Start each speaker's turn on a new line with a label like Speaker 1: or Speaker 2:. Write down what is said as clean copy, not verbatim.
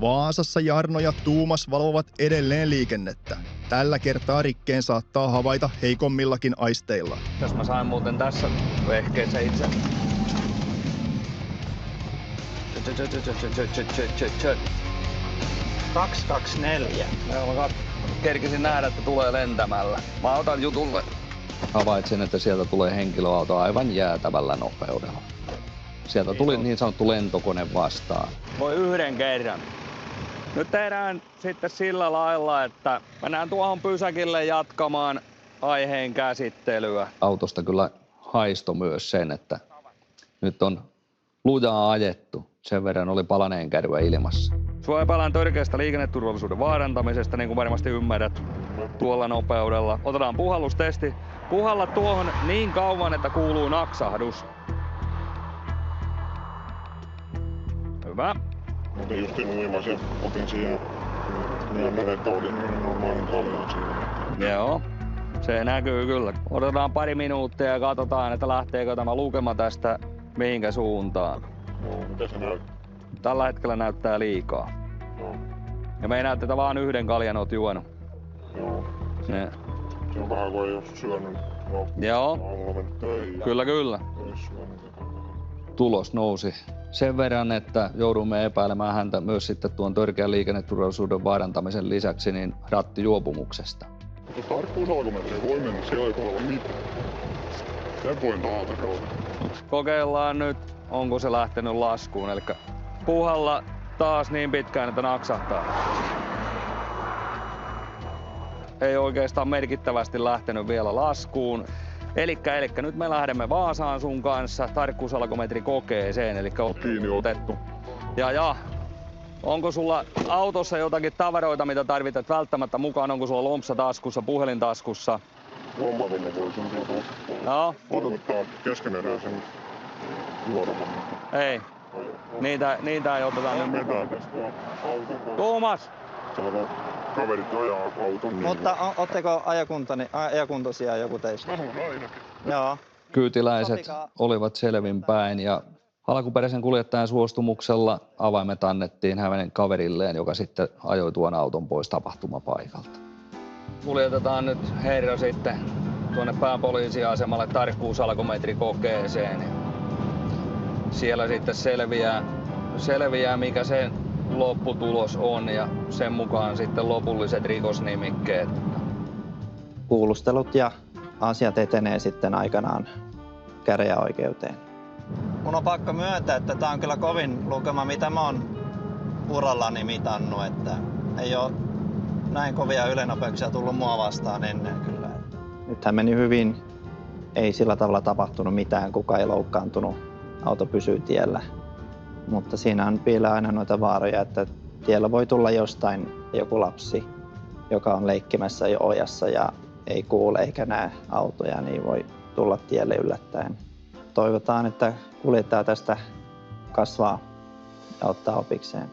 Speaker 1: Vaasassa Jarno ja Tuumas valvovat edelleen liikennettä. Tällä kertaa rikkeen saattaa havaita heikommillakin aisteilla.
Speaker 2: Jos mä sain muuten tässä vehkeessä itse.
Speaker 3: 224.
Speaker 2: Mä kerkisin nähdä, että tulee lentämällä. Mä otan jutulle. Havaitsin, että sieltä tulee henkilöauto aivan jäätävällä nopeudella. Sieltä tuli niin sanottu lentokone vastaan. Voi yhden kerran. Nyt tehdään sitten sillä lailla, että mennään tuohon pysäkille jatkamaan aiheen käsittelyä. Autosta kyllä haisto myös sen, että nyt on lujaa ajettu. Sen verran oli palaneen kärryä ilmassa. Sua epäillään törkeästä liikenneturvallisuuden vaarantamisesta, niin kuin varmasti ymmärrät, tuolla nopeudella. Otetaan puhallustesti. Puhalla tuohon niin kauan, että kuuluu naksahdus. Hyvä.
Speaker 4: Otin justiin uimas ja otin siihen myönnän, että oli normaalin kaljan siinä.
Speaker 2: Joo, se näkyy kyllä. Otetaan pari minuuttia ja katsotaan, että lähteekö tämä lukema tästä mihinkä suuntaan.
Speaker 4: Joo, mitä se näyttää?
Speaker 2: Tällä hetkellä näyttää liikaa.
Speaker 4: Joo.
Speaker 2: Ja me ei näytä, että vaan yhden kaljan oot juonut.
Speaker 4: Joo.
Speaker 2: Ne.
Speaker 4: Se on vähän kuin ei oo syönyt.
Speaker 2: Joo.
Speaker 4: Aamulla mennyt töihin.
Speaker 2: Kyllä. Tulos nousi sen verran, että joudumme epäilemään häntä myös sitten tuon törkeän liikenneturvallisuuden vaarantamisen lisäksi niin rattijuopumuksesta.
Speaker 4: Tarkkuusalkometriä voi mennä, siellä ei olla mitään. Sen voin taata kautta.
Speaker 2: Kokeillaan nyt, onko se lähtenyt laskuun. Eli puhalla taas niin pitkään, että naksahtaa. Ei oikeastaan merkittävästi lähtenyt vielä laskuun. Elikkä nyt me lähdemme Vaasaan sun kanssa tarkkuusalkometri kokeeseen, eli on
Speaker 4: Kiinni
Speaker 2: otettu. Ja, onko sulla autossa jotakin tavaroita, mitä tarvitset välttämättä mukaan? Onko sulla lompsa taskussa, puhelin taskussa?
Speaker 4: Lommatunne voisin tulla.
Speaker 2: Joo.
Speaker 4: Ottaa keskeneräisen juodaman.
Speaker 2: Ei. Niitä ei oteta nyt mukaan. Tuomas!
Speaker 4: Saadaan kaverit ajaa auton.
Speaker 3: Mutta ootteko ajakuntoisia joku teistä?
Speaker 4: Mä oon ainakin.
Speaker 3: Joo.
Speaker 2: Kyytiläiset olivat selvinpäin ja alkuperäisen kuljettajan suostumuksella avaimet annettiin hänen kaverilleen, joka sitten ajoi tuon auton pois tapahtumapaikalta. Kuljetetaan nyt herra sitten tuonne pääpoliisiasemalle tarkkuusalkometrikokeeseen. Siellä sitten selviää mikä se lopputulos on ja sen mukaan sitten lopulliset rikosnimikkeet.
Speaker 3: Kuulustelut ja asiat etenee sitten aikanaan käräjäoikeuteen. Mun on pakko myöntää, että tää on kyllä kovin lukema, mitä mä oon urallani mitannut, että ei oo näin kovia ylenopeuksia tullut mua vastaan ennen kyllä. Nythän meni hyvin, ei sillä tavalla tapahtunut mitään, kukaan ei loukkaantunut, auto pysyy tiellä. Mutta siinä on piillä aina noita vaaroja, että tiellä voi tulla jostain joku lapsi, joka on leikkimässä jo ojassa ja ei kuule eikä näe autoja, niin voi tulla tielle yllättäen. Toivotaan, että kuljettaja tästä kasvaa ja ottaa opikseen.